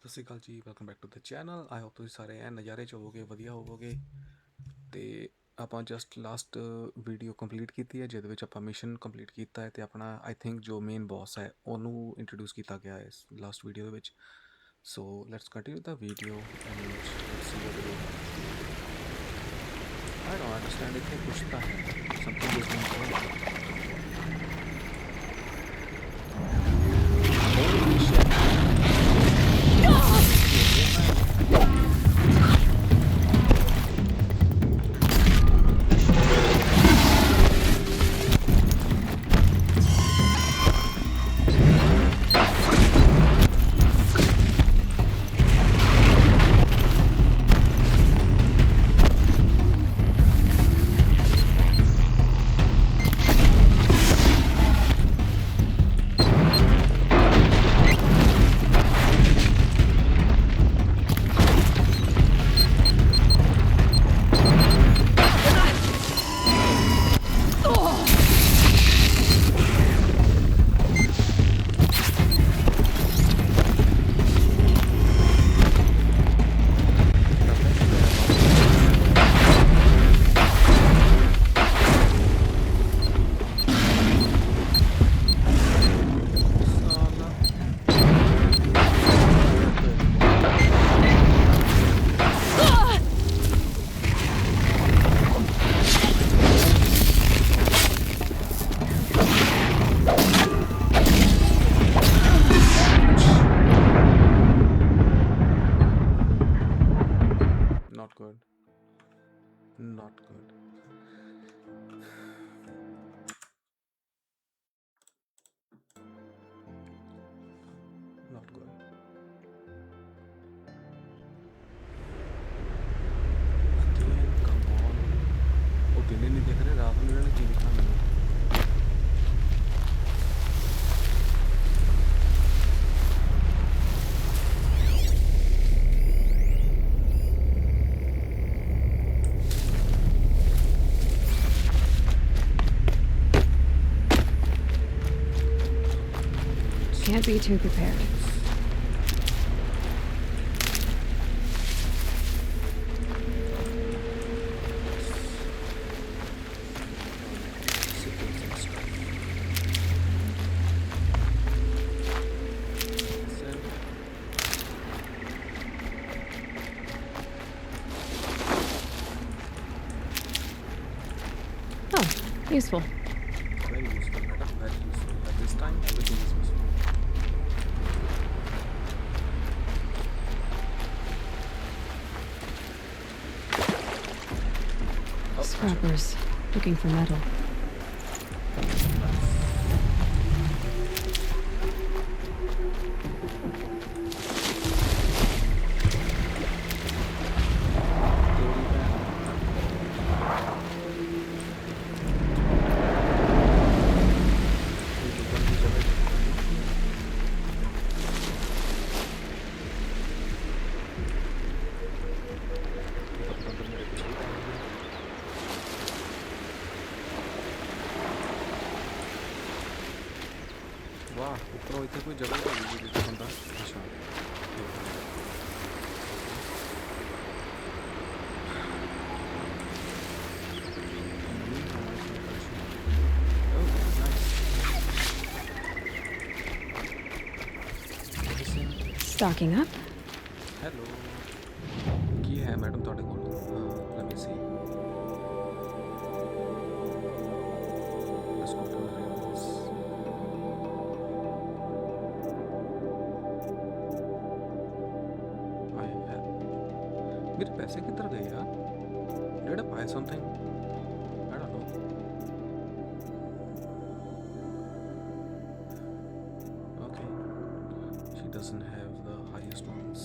ਸਤਿ ਸ਼੍ਰੀ ਅਕਾਲ ਜੀ, welcome back to the channel. I hope ਤੁਸੀਂ ਸਾਰੇ ਐਨ ਨਜ਼ਾਰੇ 'ਚ ਹੋਵੋਗੇ, ਵਧੀਆ ਹੋਵੋਗੇ। ਅਤੇ ਆਪਾਂ ਜਸਟ ਲਾਸਟ ਵੀਡੀਓ ਕੰਪਲੀਟ ਕੀਤੀ ਹੈ, ਜਿਹਦੇ ਵਿੱਚ ਆਪਾਂ ਮਿਸ਼ਨ ਕੰਪਲੀਟ ਕੀਤਾ ਹੈ ਅਤੇ ਆਪਣਾ ਆਈ ਥਿੰਕ ਜੋ ਮੇਨ ਬੌਸ ਹੈ ਉਹਨੂੰ ਇੰਟਰੋਡਿਊਸ ਕੀਤਾ ਗਿਆ ਹੈ ਇਸ ਲਾਸਟ ਵੀਡੀਓ ਦੇ ਵਿੱਚ। So let's continue the video and let's see what we have. I don't understand, ਇੱਥੇ ਕੁਛ ਤਾਂ ਹੈ, something is being done. Holy shit, ਲੱਗਦਾ ਕਿ ਮੇਰਾ ਮਾਊਸ ਸਾਲਾ not good, not good. Not good. Again, come on. ਉਹ ਦਿਨੇ ਨਹੀਂ ਦੇਖ ਰਹੇ, ਰਾਤ ਨੂੰ ਇਹਨਾਂ ਨੇ ਕੀ ਦਿਖਣਾ ਮੈਨੂੰ। Can't be too prepared. Siblings and stuff. So, Oh, useful. very useful, madam, very useful. At this time, everything is useful. Oh, Scrappers looking for metal. वाह, ऊपर इतने कोई जगह होगी जिसे बंदा अच्छा Stocking up? हेलो की है मैडम ਤੁਹਾਡੇ ਕੋਲ let me see let's go to the labels I have मेरे पैसे किधर गए यार did I buy something I don't know okay she doesn't have the highest ones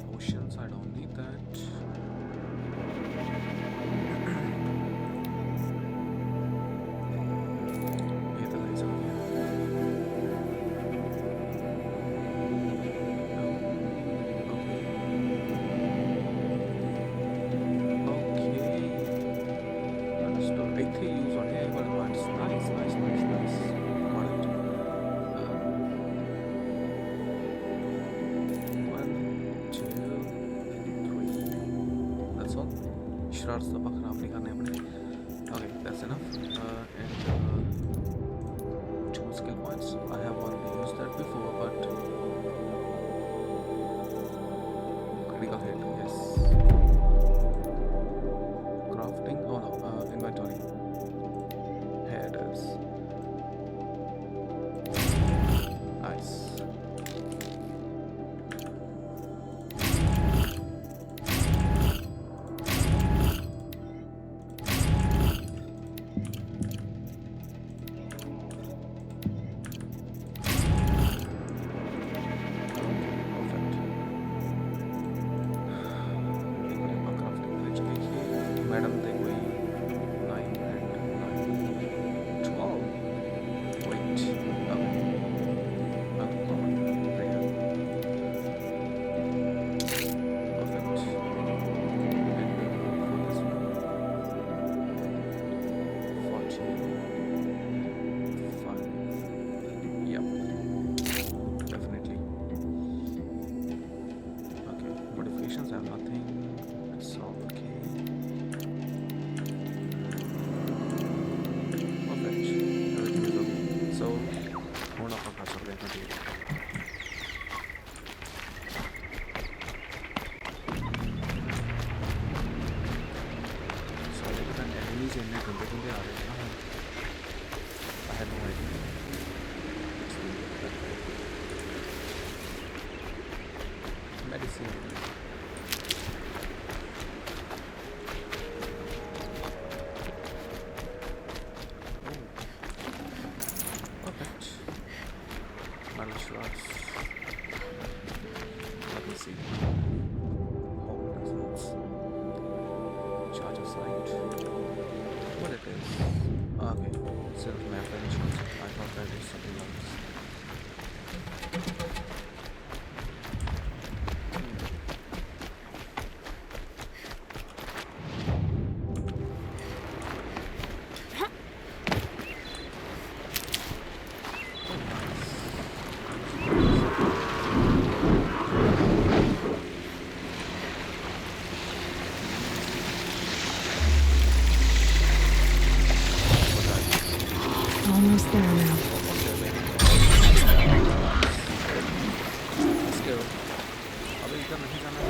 potions I don't need that ये तो ऐसा हो गया martial arts तो खराब नहीं करने अपने. Okay, that's enough. And 2 skill points. I have already used that before, but critical hit, yes. Crafting, oh no, inventory. Here it is. Nice. Madam थे कोई 9 and 9 12 wait uncommon rare perfect and for this one 45 yep definitely okay modifications I have nothing it's all okay. Everything is okay. So, ਹੁਣ ਆਪਾਂ ਕਰ ਸਕਦੇ ਹਾਂ continue. ਸਾਰੇ ਤਾਂ enemies ਇੰਨੇ ਗੰਦੇ ਆ ਰਹੇ ਨੇ ਨਾ ਹੁਣ. I had no idea. Medicine. Martial arts. Let me see. Home presence. Charge of sight. What it is? Okay. Self map and choose. I thought that is something else. Almost there now. Let's go. अबे इधर नहीं जाना.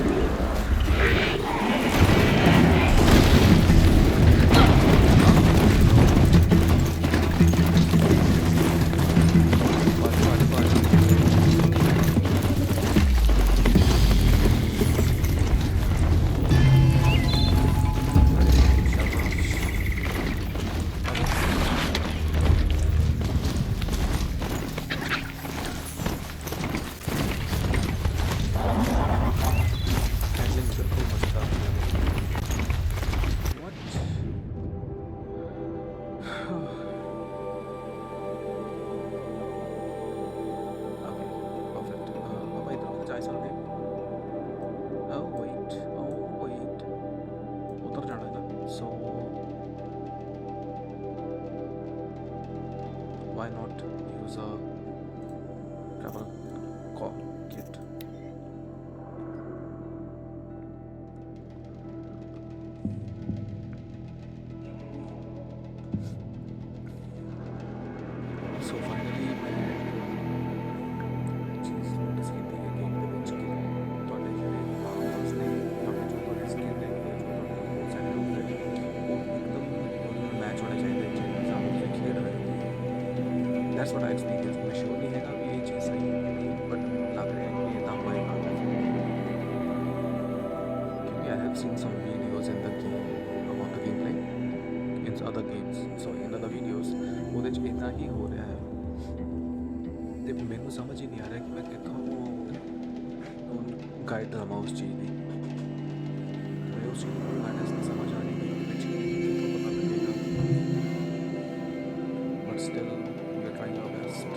Why not use a travel call kit? So finally मैं चीज़ notice की थी कि game के ਵਿੱਚ कि ਤੁਹਾਡੇ ਜਿਹੜੇ ਪਾਵਰਸ ਨੇ ਤੁਹਾਡੇ ਜੋ ਤੁਹਾਡੇ ਸਕਿਨ ਨੇ ਜੋ ਤੁਹਾਡੇ ਸੈਟ ਹੁੰਦੇ ਉਹ ਇੱਕਦਮ ਮੈਚ ਹੋਣੇ ਚਾਹੀਦੇ ਜਿਸ ਹਿਸਾਬ ਨਾਲ ਤੁਸੀਂ ਖੇਡ ਰਹੇ ਹੋ. That's what I experienced. मैं श्योर नहीं है कि ये चीज़ सही है कि नहीं, बट लग रहा है कि ये दाम होएगा. क्योंकि I have seen some videos in the game about the gameplay in other games, so in other videos ਉਹਦੇ 'ਚ ਇੱਦਾਂ ਹੀ ਹੋ ਰਿਹਾ ਹੈ ਤੇ ਮੈਨੂੰ ਸਮਝ ਹੀ ਨਹੀਂ ਆ ਰਿਹਾ ਕਿ ਮੈਂ ਕਿੱਥੋਂ ਗਾਈਡ ਦਵਾਂ ਉਸ ਚੀਜ਼ ਦੀ. ਮੈਂ ਉਸ ਚੀਜ਼ ਨੂੰ ਗਾਈਡੈਂਸ ਨਹੀਂ ਸਮਝ ਆ ਰਹੀ ਕਿ ਉਹਦੇ ਵਿੱਚ ਕਿੱਥੋਂ ਪਤਾ ਲੱਗੇਗਾ. But still we are trying our best.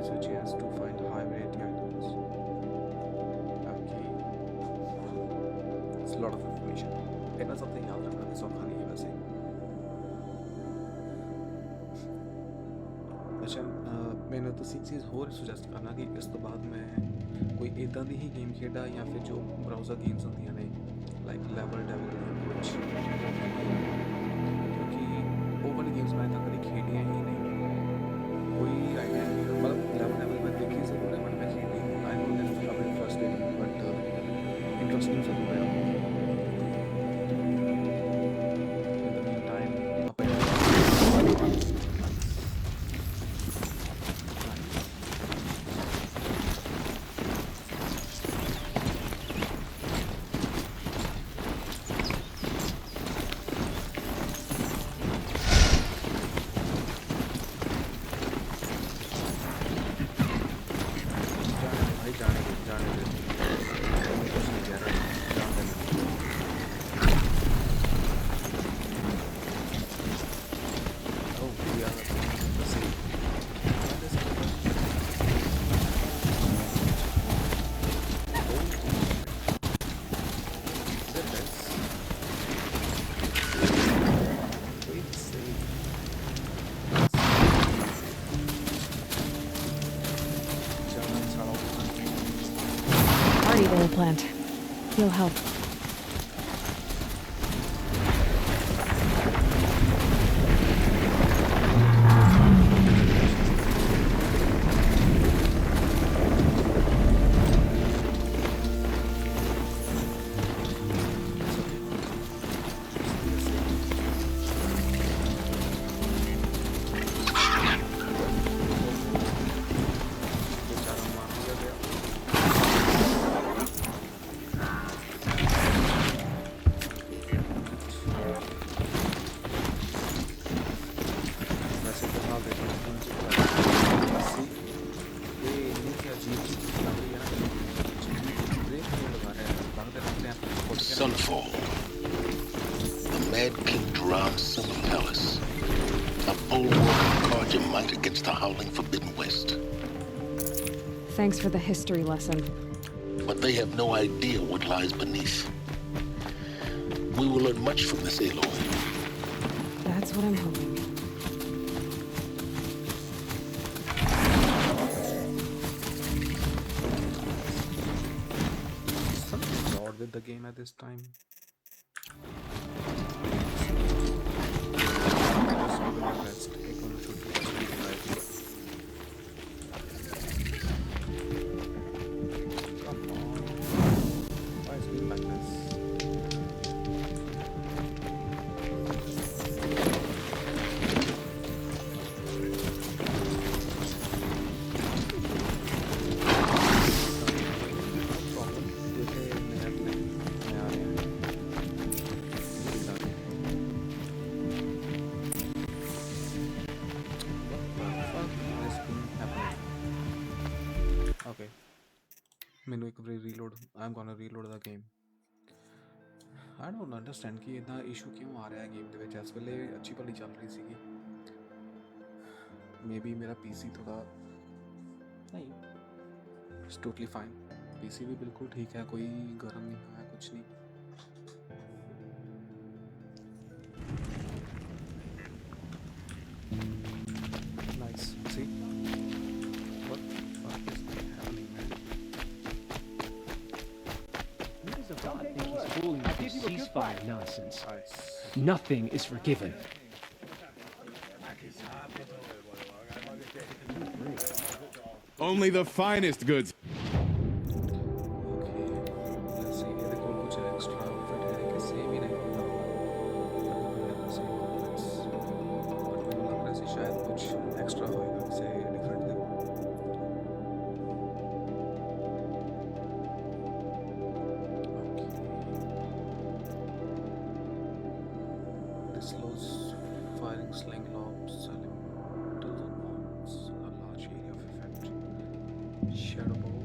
gives you a chance to find high variety items. Okay, it's a lot of information. इतना सब तो याद रखना भी सौखा नहीं है वैसे. अच्छा, मैंने तुसी एक चीज़ होर सुजैसट करना कि इस तो बाद मैं कोई इदां दी ही गेम खेडा या फिर जो ब्राउज़र गेम्स होंदियां ने लाइक लेवल डेवलपमेंट कुछ, क्योंकि वो वाली गेम्स मैं तक कभी खेडियां ही नहीं. कोई आइडिया नहीं है. मतलब लेवल डेवलपमेंट देखी ज़रूर है बट मैं खेडी नहीं. आई नो दैट इट्स काफी फ्रस्ट्रेटिंग बट इंटरेस्टिंग ज़रूर है. इन द मीन टाइम अपन जाने दे कुछ नहीं कह रहा. जाने दे. Oh, yeah, let's see. What is it? Oh, is it this? Wait, see. Party little plant. You'll help. Sunfall. The Mad King drowned Summer Palace. A bulwark guard your might against the howling Forbidden West. Thanks for the history lesson. But they have no idea what lies beneath. We will learn much from this Aloy. That's what I'm hoping. Something's odd with the game at this time. Okay, मैंने एक बार reload. I'm gonna reload the game. I don't understand कि इतना issue क्यों आ रहा है game ਦੇ ਵਿੱਚ. ਇਸ ਵੇਲੇ अच्छी भली चल रही ਸੀਗੀ. Maybe मेरा PC थोड़ा नहीं. It's totally fine. PC भी बिल्कुल ठीक है, कोई गर्म नहीं हुआ है, कुछ नहीं. Nice. See? What the fuck is happening, man? Who does a god think he's fooling with this ceasefire nonsense? Nice. Nothing is forgiven. Only the finest goods. Okay, let's see. ये देखो कुछ extra outfit है कि same ही नहीं होता. Same outfits. But मुझे लग रहा है कि शायद कुछ extra होगा से different देखो. Okay. This slows firing sling lobs, elementals and bombs, a large area of effect. Shadow bow.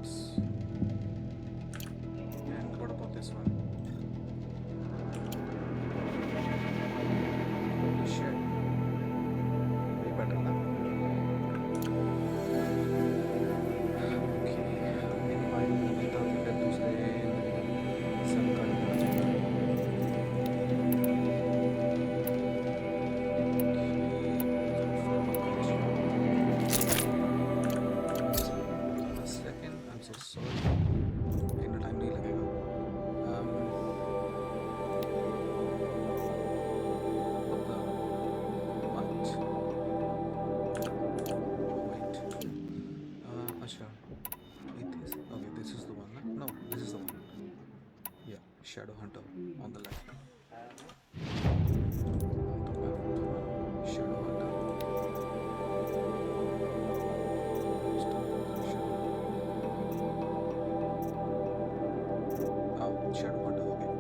once. And what about this one? Holy shit. Way better now. Okay. Meanwhile, ताकि फिर दूसरे सब का निकल जाएगा. A second, I'm so sorry. इतना time नहीं लगेगा. What the? What? Wait. अच्छा. It is. Okay, this is the one. No, this is the one. Yeah, Shadow Hunter on the left. Shadow Hunter. Shadow Hunter, okay.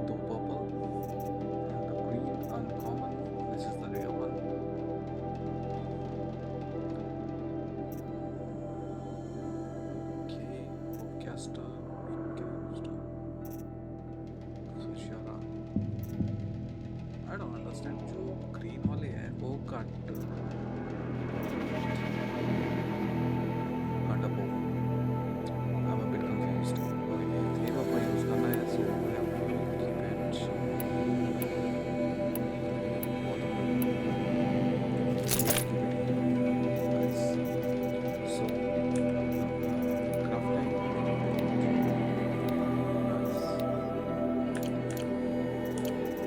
The purple and the green uncommon. This is the rare one. Okay, Caster, Sushara. I don't understand. जो green वाले हैं वो cut bow. I'm a bit confused. Okay, theme of my use करना है, so I have to keep it. Nice. So, crafting. Nice.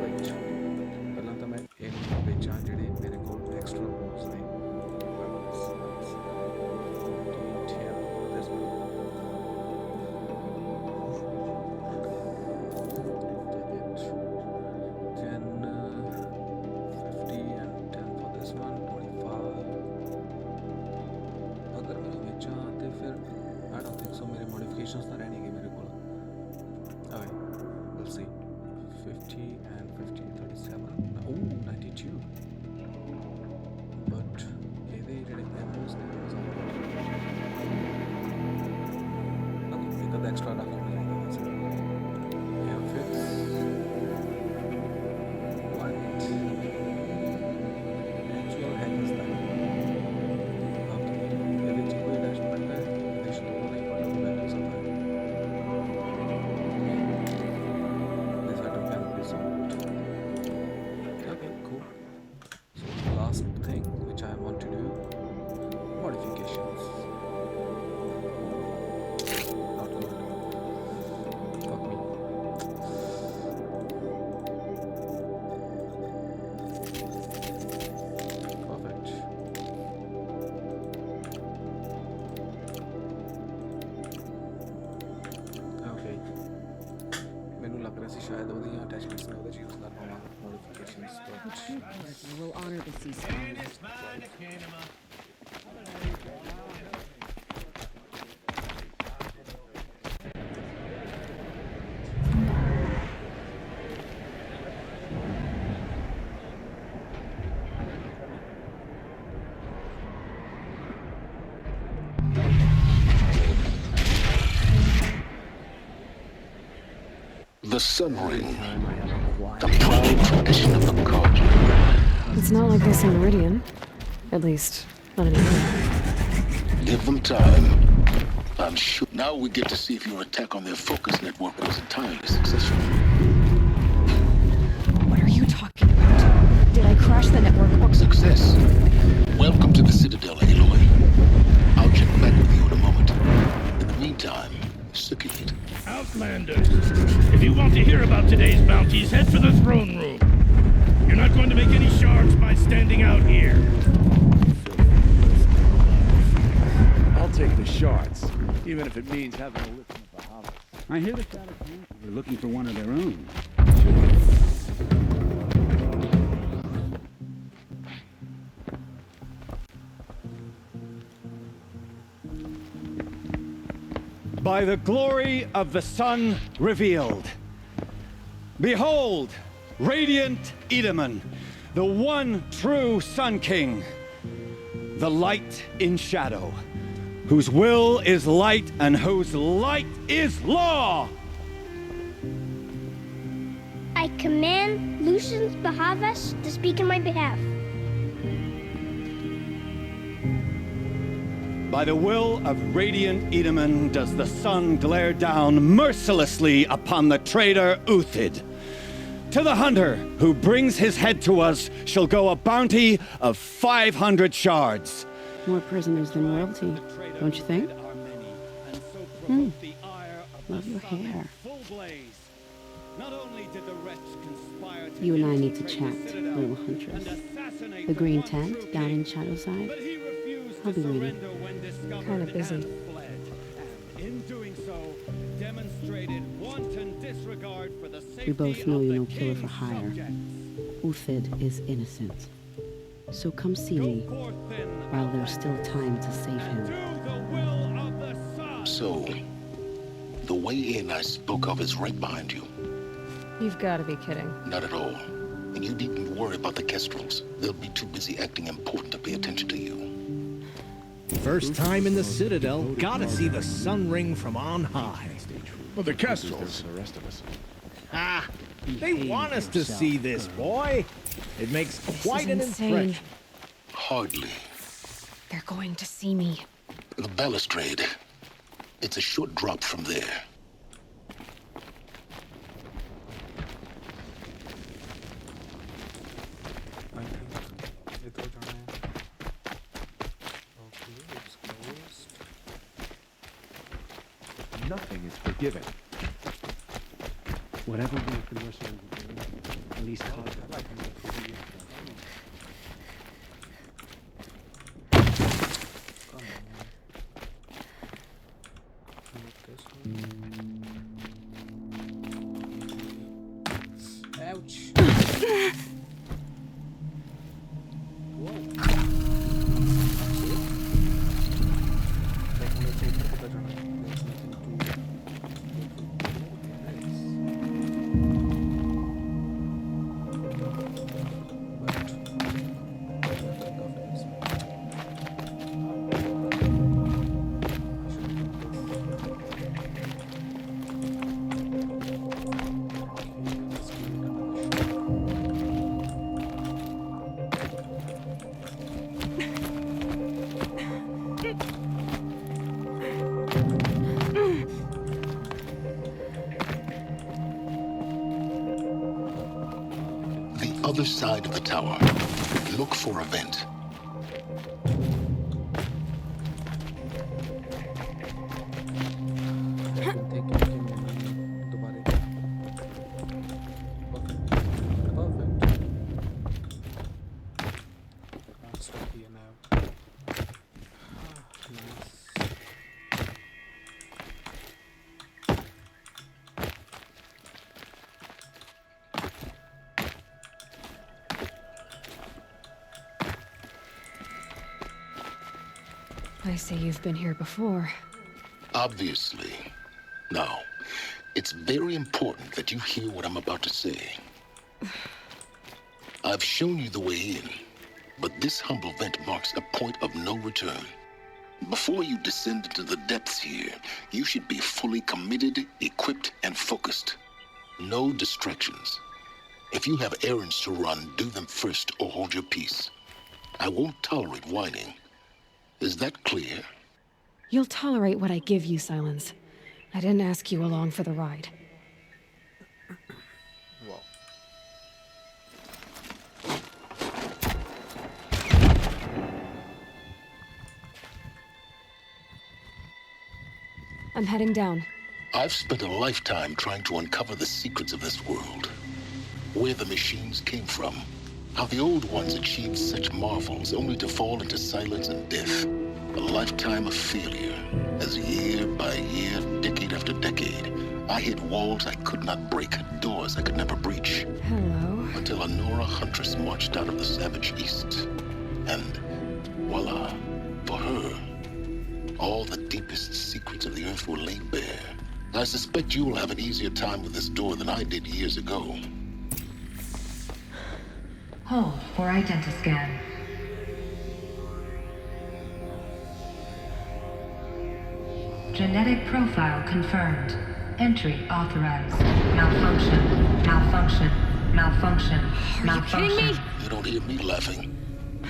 Right. पहला तो मैं इन बेचा जेडे मेरे को extra bows ने. Weapons. Nice. Detail. This one. Then 50 and 10 for this one, 25. अगर मैंने बेचा तो फिर I don't think so मेरे modifications तो रहेंगे मेरे को. Okay, we'll see. 50 and 50, 37. Oh, 92. But ये जेडे ammos ने okay, एक आधा extra रख लेंगे वैसे. Yeah, fits. What actual heck is that? Okay, यदि जी कोई attachment है, देश तो नहीं पता value समझ. This item can be sold. Okay, cool. So the last thing which I want to do, modifications. Not good. Fuck me. Perfect. Okay. ਮੈਨੂੰ ਲੱਗ ਰਿਹਾ ਸੀ ਸ਼ਾਇਦ ਉਹਦੀਆਂ ਅਟੈਚਮੈਂਟਸ ਮੈਂ ਉਹਦੇ ਚ ਯੂਜ਼ ਕਰ ਪਾਵਾਂ ਮੋਡੀਫਿਕੇਸ਼ਨਸ but I will honor the ceasefire. The Sun Ring, the proud tradition of the Carja. It's not like this in Meridian. At least, not anymore. Give them time. I'm sure. Now we get to see if your attack on their focus network was entirely successful. What are you talking about? Did I crash the network or... Success. Welcome to the Citadel, Aloy. I'll check back with you in a moment. In the meantime, circulate. Outlanders, if you want to hear about today's bounties, head for the throne room. You're not going to make any shards by standing out here. I'll take the shards, even if it means having to listen to the hollow. I hear the Shadow Council are looking for one of their own. By the glory of the sun revealed. Behold, radiant Edaman, the one true Sun King. The light in shadow, whose will is light and whose light is law. I command Lucius Bahavas to speak in my behalf. By the will of radiant Edaman does the sun glare down mercilessly upon the traitor Uthid. To the hunter who brings his head to us shall go a bounty of 500 shards. More prisoners than royalty, don't you think? Love your hair. You and I need to chat, little huntress. The green tent down in Shadowside? I'll be waiting. Kind of busy. In doing so, demonstrated wanton disregard for the safety We both know you're no of the killer for king's hire. subjects. Uthid is innocent. So come see me while there's still time to save him. So, the way in I spoke of is right behind you. You've got to be kidding. Not at all. And you needn't worry about the Kestrels. They'll be too busy acting important to pay attention to you. First time in the Citadel, gotta see the sun ring from on high. Well, the Kestrels. Ah, they want us to see this, boy. It makes quite an impression. Hardly. They're going to see me. The balustrade. It's a short drop from there. Nothing is forgiven. Whatever we can work on, at least cause Ouch. Other side of the tower. Look for a vent. I see you've been here before. Obviously. Now, it's very important that you hear what I'm about to say. I've shown you the way in, but this humble vent marks a point of no return. Before you descend into the depths here, you should be fully committed, equipped, and focused. No distractions. If you have errands to run, do them first or hold your peace. I won't tolerate whining. Is that clear? You'll tolerate what I give you, Silence. I didn't ask you along for the ride. Wow. I'm heading down. I've spent a lifetime trying to uncover the secrets of this world. Where the machines came from. How the old ones achieved such marvels only to fall into silence and death. A lifetime of failure, as year by year, decade after decade, I hit walls I could not break, doors I could never breach. Hello. Until a Nora huntress marched out of the savage east. And voila, for her, all the deepest secrets of the earth were laid bare. I suspect you will have an easier time with this door than I did years ago. Hold for identiscan. Genetic profile confirmed. Entry authorized. Malfunction. Malfunction. Malfunction. Malfunction. You kidding me? You don't hear me laughing.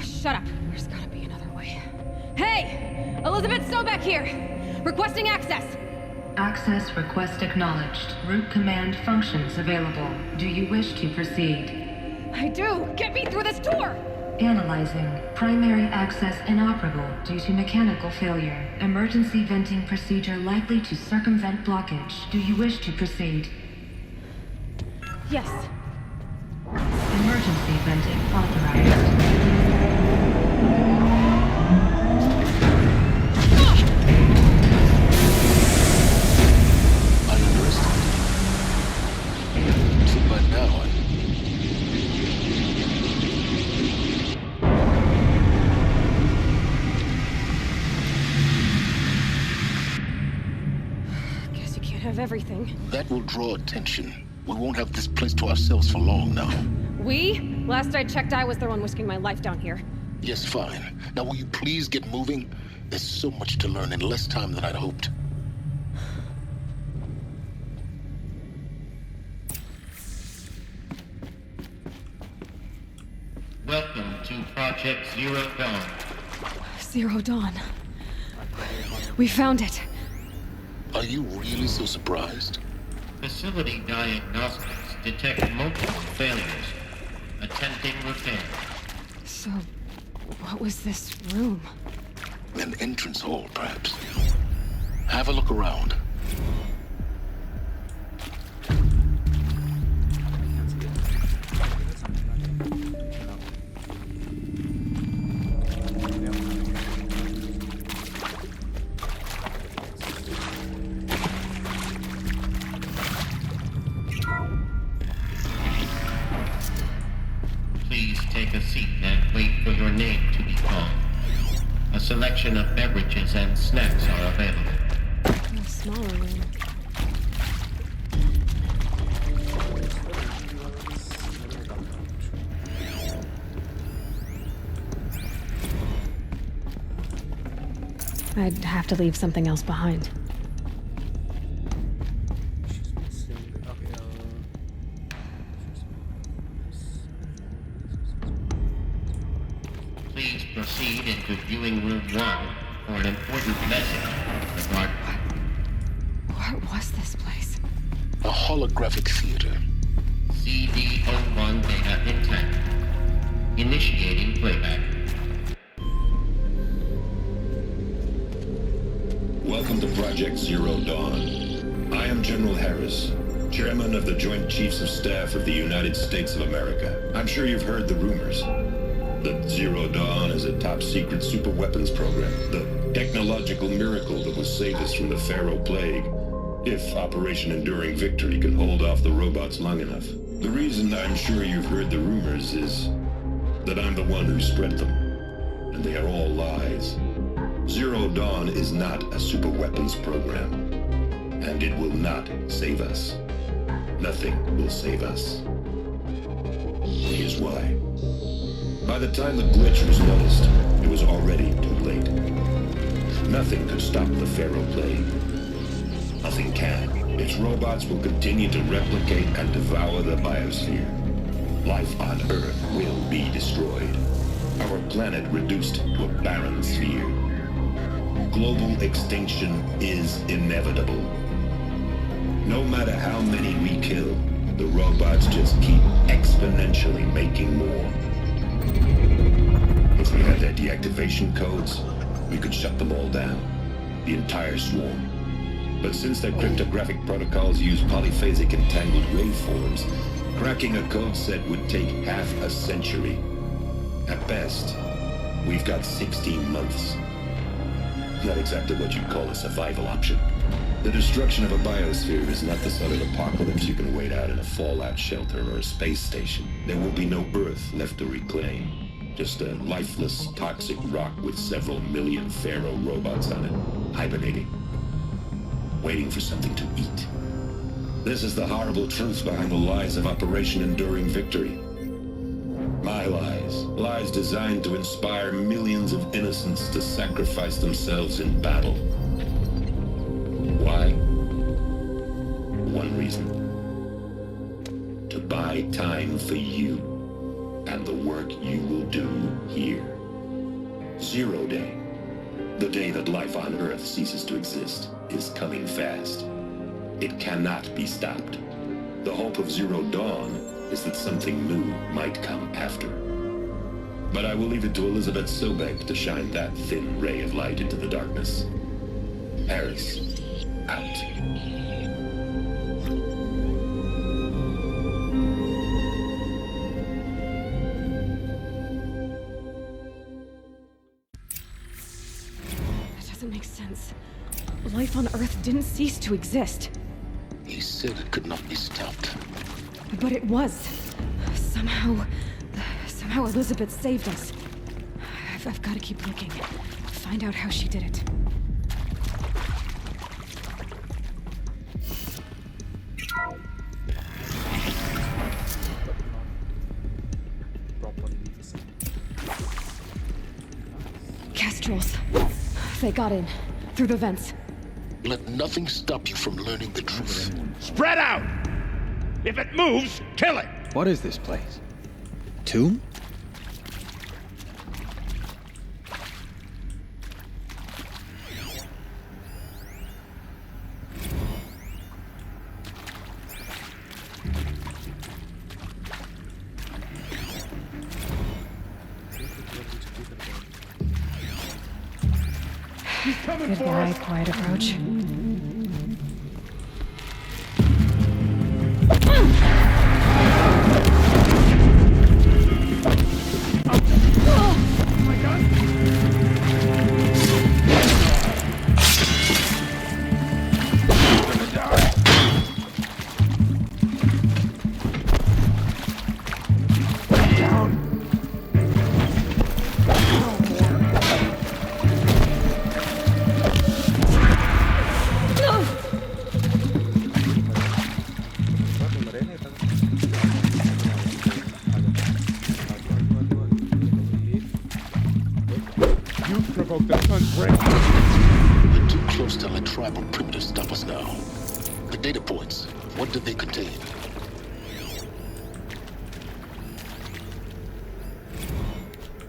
Shut up. There's gotta be another way. Hey! Elizabeth Sobeck here! Requesting access! Access request acknowledged. Root command functions available. Do you wish to proceed? I do! Get me through this door! Analyzing. Primary access inoperable due to mechanical failure. Emergency venting procedure likely to circumvent blockage. Do you wish to proceed? Yes. Emergency venting authorized. I underestimated you. So by now, Guess you can't have everything. that will draw attention. We won't have this place to ourselves for long now. We? Last I checked, I was the one risking my life down here. Yes, fine. Now will you please get moving? There's so much to learn in less time than I'd hoped. Welcome to Project Zero Dawn. Zero Dawn. We found it. Are you really so surprised? Facility diagnostics detect multiple failures. Attempting repair. So, what was this room? An entrance hall, perhaps. Have a look around. Please take a seat and wait for your name to be called. A selection of beverages and snacks are available. A smaller room. I'd have to leave something else behind. Please proceed into viewing room 1 for an important message regarding... What was this place? A holographic theater. CD01 data intact. Initiating playback. Welcome to Project Zero Dawn. I am General Harris, Chairman of the Joint Chiefs of Staff of the United States of America. I'm sure you've heard the rumors. That Zero Dawn is a top-secret super-weapons program. The technological miracle that will save us from the Pharaoh Plague, if Operation Enduring Victory can hold off the robots long enough. The reason I'm sure you've heard the rumors is that I'm the one who spread them. And they are all lies. Zero Dawn is not a super-weapons program. And it will not save us. Nothing will save us. Here's why. By the time the glitch was noticed, it was already too late. Nothing could stop the Pharaoh Plague. Nothing can. Its robots will continue to replicate and devour the biosphere. Life on Earth will be destroyed. Our planet reduced to a barren sphere. Global extinction is inevitable. No matter how many we kill, the robots just keep exponentially making more. If we had their deactivation codes, we could shut them all down. The entire swarm. But since their cryptographic protocols use polyphasic entangled waveforms, cracking a code set would take half a century. At best, we've got 16 months. Not exactly what you'd call a survival option. The destruction of a biosphere is not the sort of apocalypse you can wait out in a fallout shelter or a space station. There will be no Earth left to reclaim. Just a lifeless, toxic rock with several million Pharaoh robots on it, hibernating, waiting for something to eat. This is the horrible truth behind the lies of Operation Enduring Victory. My lies. Lies designed to inspire millions of innocents to sacrifice themselves in battle. Why? One reason. To buy time for you and the work you will do here. 0 Day, the day that life on Earth ceases to exist, is coming fast. It cannot be stopped. The hope of Zero Dawn is that something new might come after. But I will leave it to Elizabeth Sobek to shine that thin ray of light into the darkness. Harris, out. That doesn't make sense. Life on Earth didn't cease to exist. He said it could not be stopped. But it was. Somehow Elizabeth saved us. I've got to keep looking. Find out how she did it. Kestrels. They got in. Through the vents. Let nothing stop you from learning the truth. Spread out! If it moves, kill it! What is this place? Tomb? Goodbye, quiet approach. We're too close to let tribal primitives stop us now. The data points, what do they contain?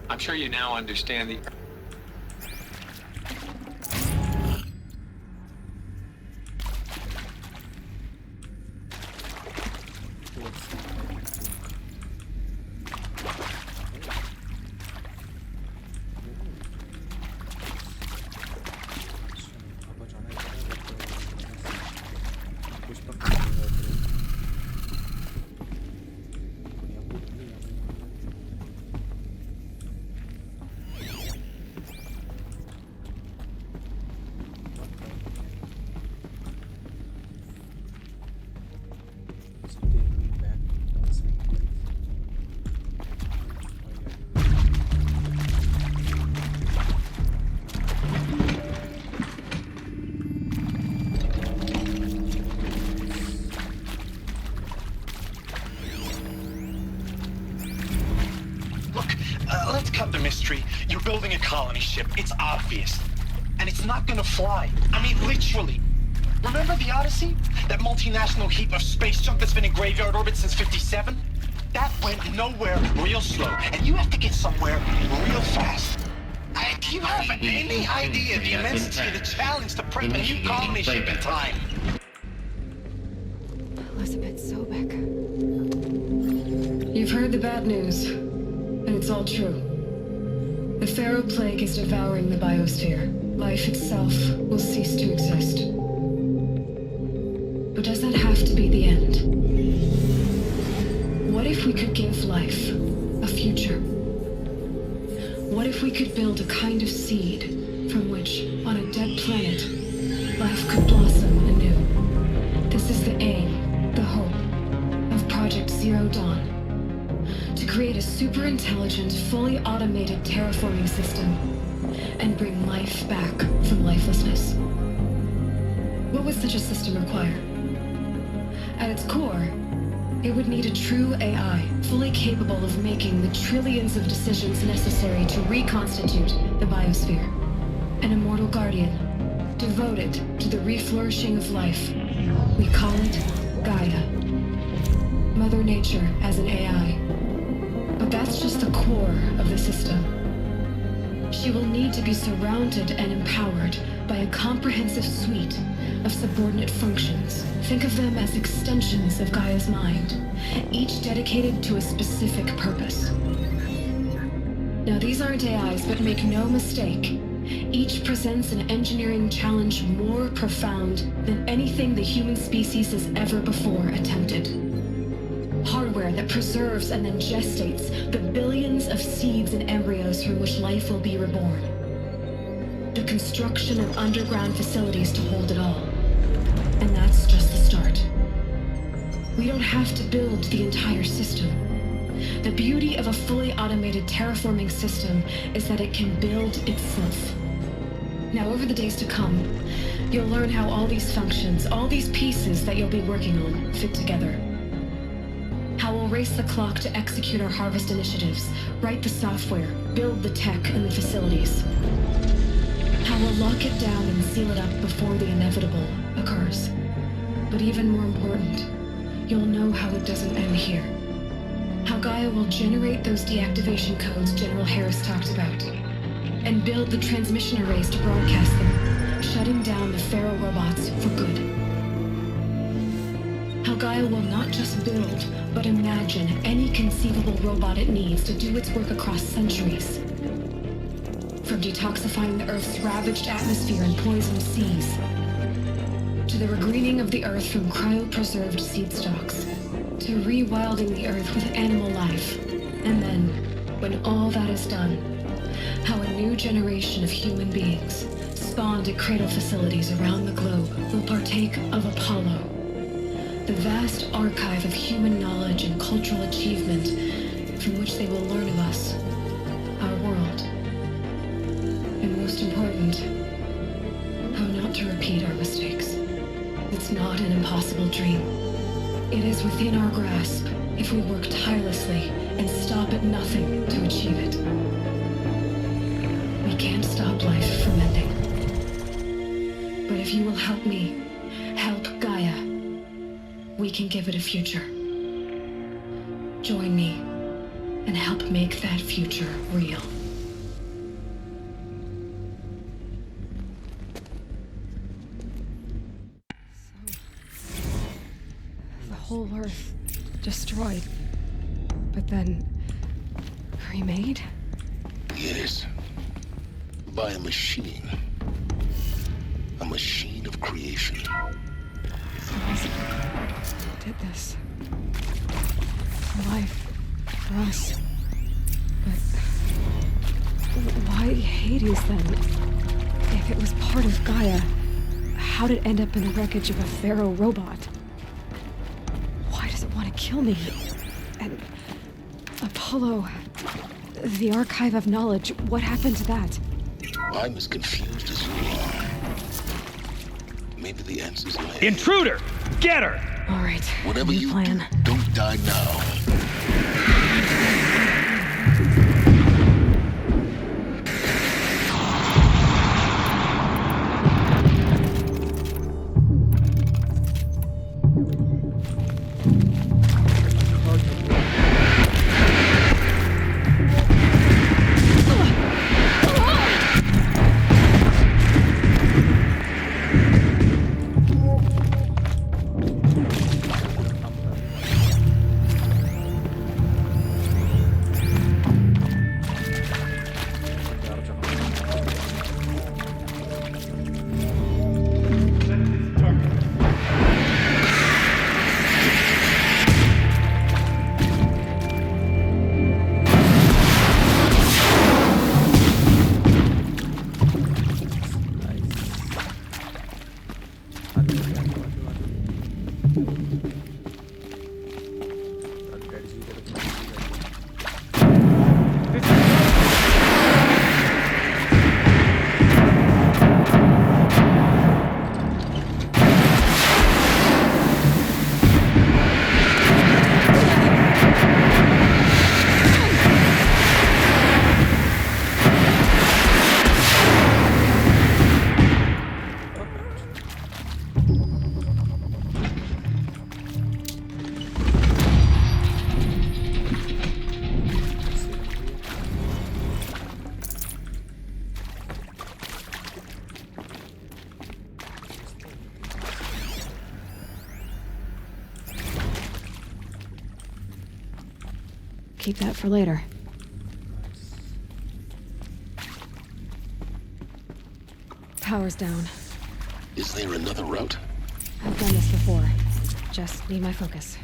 I'm sure you now understand the... Let's cut the mystery. You're building a colony ship. It's obvious. And it's not gonna fly. I mean, literally. Remember the Odyssey? That multinational heap of space junk that's been in graveyard orbit since 57? That went nowhere real slow. And you have to get somewhere real fast. Do you have any idea the immensity of the challenge to prep a new colony ship in time? Elizabeth Sobek. You've heard the bad news, and it's all true. The Pharaoh Plague is devouring the biosphere. Life itself will cease to exist. But does that have to be the end? What if we could give life a future? What if we could build a kind of seed from which, on a dead planet, life could blossom anew? This is the aim, the hope, of Project Zero Dawn. To create a super-intelligent, fully automated terraforming system and bring life back from lifelessness. What would such a system require? At its core, it would need a true AI, fully capable of making the trillions of decisions necessary to reconstitute the biosphere. An immortal guardian, devoted to the reflourishing of life. We call it Gaia. Mother Nature as an AI. But that's just the core of the system. She will need to be surrounded and empowered by a comprehensive suite of subordinate functions. Think of them as extensions of Gaia's mind, each dedicated to a specific purpose. Now, these aren't AIs, but make no mistake, each presents an engineering challenge more profound than anything the human species has ever before attempted. Hardware that preserves and then gestates the billions of seeds and embryos from which life will be reborn. The construction of underground facilities to hold it all. And that's just the start. We don't have to build the entire system. The beauty of a fully automated terraforming system is that it can build itself. Now, over the days to come, you'll learn how all these functions, all these pieces that you'll be working on, fit together. How we'll race the clock to execute our harvest initiatives, write the software, build the tech and the facilities. How we'll lock it down and seal it up before the inevitable occurs. But even more important, you'll know how it doesn't end here. How Gaia will generate those deactivation codes General Harris talked about, and build the transmission arrays to broadcast them, shutting down the Pharaoh robots for good. How Gaia will not just build, but imagine any conceivable robot it needs to do its work across centuries. From detoxifying the Earth's ravaged atmosphere and poisoned seas, to the regreening of the Earth from cryopreserved seed stalks, to rewilding the Earth with animal life. And then, when all that is done, how a new generation of human beings, spawned at cradle facilities around the globe, will partake of Apollo, the vast archive of human knowledge and cultural achievement from which they will learn of us, our world. And most important, how not to repeat our mistakes. It's not an impossible dream. It is within our grasp if we work tirelessly and stop at nothing to achieve it. We can't stop life from ending. But if you will help me, help Gaia, we can give it a future. Join me and help make that future real. Whole Earth destroyed, but then remade? Yes. By a machine. A machine of creation. Someone did this. For life. For us. But why Hades then? If it was part of Gaia, how'd it end up in the wreckage of a Pharaoh robot? Kill me. And Apollo, the archive of knowledge, what happened to that? I'm as confused as you are. Maybe the answer's in my head. Intruder! Get her! All right. Whatever you plan. Do, don't die now. keep that for later. Power's down. Is there another route? I've done this before. Just need my focus.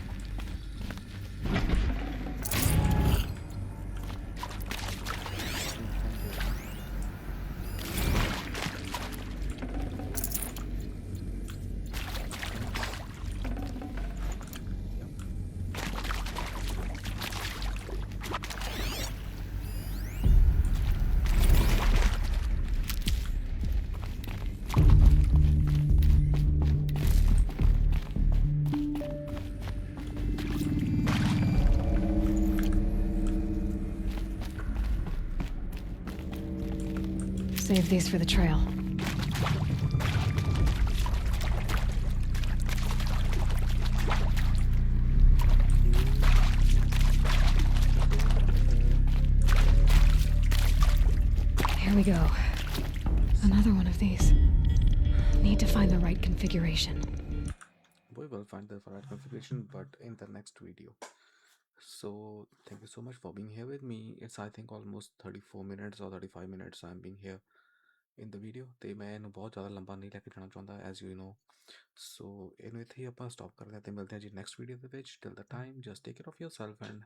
Save these for the trail. Here we go. Another one of these. Need to find the right configuration. We will find the right configuration, but in the next video. So thank you so much for being here with me. It's I think almost 34 minutes or 35 minutes I'm being here in the video. ਤੇ ਮੈਂ ਇਹਨੂੰ ਬਹੁਤ ਜ਼ਿਆਦਾ ਲੰਬਾ ਨਹੀਂ ਲੈ ਕੇ ਜਾਣਾ ਚਾਹੁੰਦਾ as you know. So ਇਹਨੂੰ ਇੱਥੇ ਹੀ ਆਪਾਂ stop ਕਰਦੇ ਹਾਂ ਤੇ ਮਿਲਦੇ ਹਾਂ ਜੀ next video ਦੇ ਵਿੱਚ. Till the time, just take care of yourself and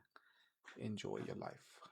enjoy your life.